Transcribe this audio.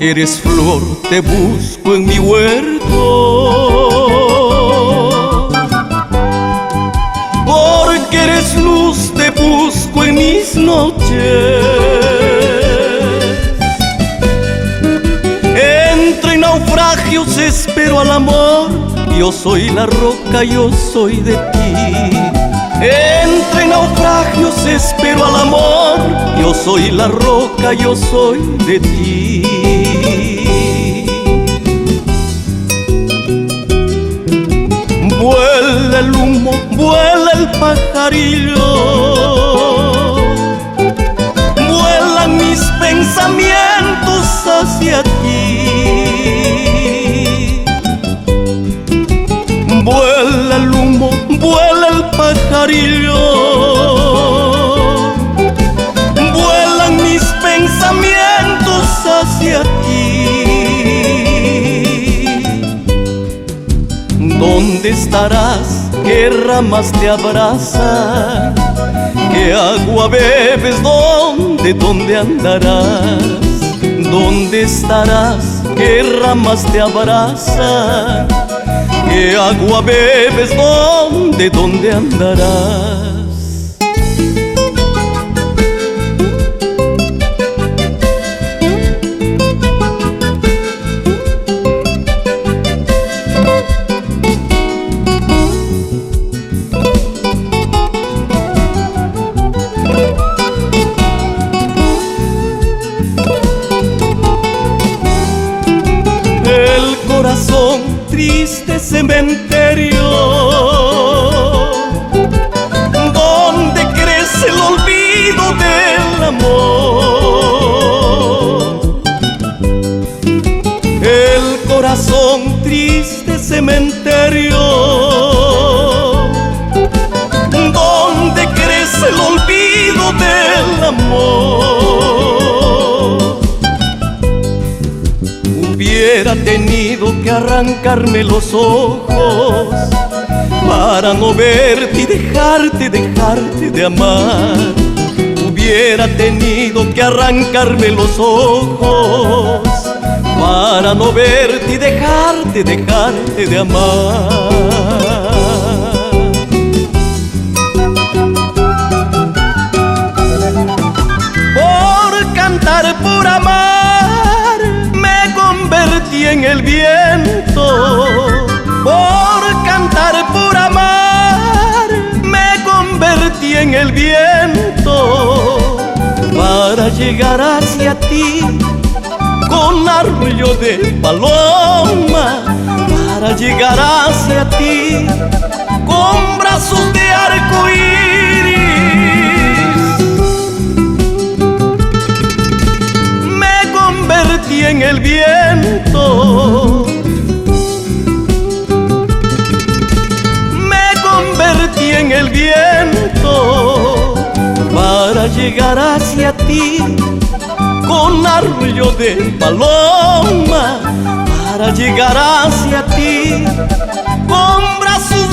Porque eres flor, te busco en mi huerto. Porque eres luz, te busco en mis noches. Entre naufragios espero al amor. Yo soy la roca, yo soy de ti. Entre naufragios espero al amor. Yo soy la roca, yo soy de ti. Vuela el humo, vuela el pajarillo. Vuelan mis pensamientos hacia ti. Vuela el humo, vuela el pajarillo. Vuelan mis pensamientos hacia ti. ¿Dónde estarás? ¿Qué ramas te abrazan? ¿Qué agua bebes? ¿Dónde andarás? ¿Dónde estarás? ¿Qué ramas te abrazan? ¿Qué agua bebes? ¿Dónde andarás? El corazón triste cementerio, donde crece el olvido del amor. El corazón triste cementerio, donde crece el olvido del amor. Hubiera tenido que arrancarme los ojos para no verte y dejarte de amar. Hubiera tenido que arrancarme los ojos para no verte y dejarte de amar. Por cantar, por amar, me convertí en el viento. Por cantar, por amar, me convertí en el viento. Para llegar hacia ti con arrullo de paloma. Para llegar hacia ti con brazos de arco iris. Me convertí en el viento. Me convertí en el viento. Para llegar hacia ti con arrullo de paloma. Para llegar hacia ti con brazos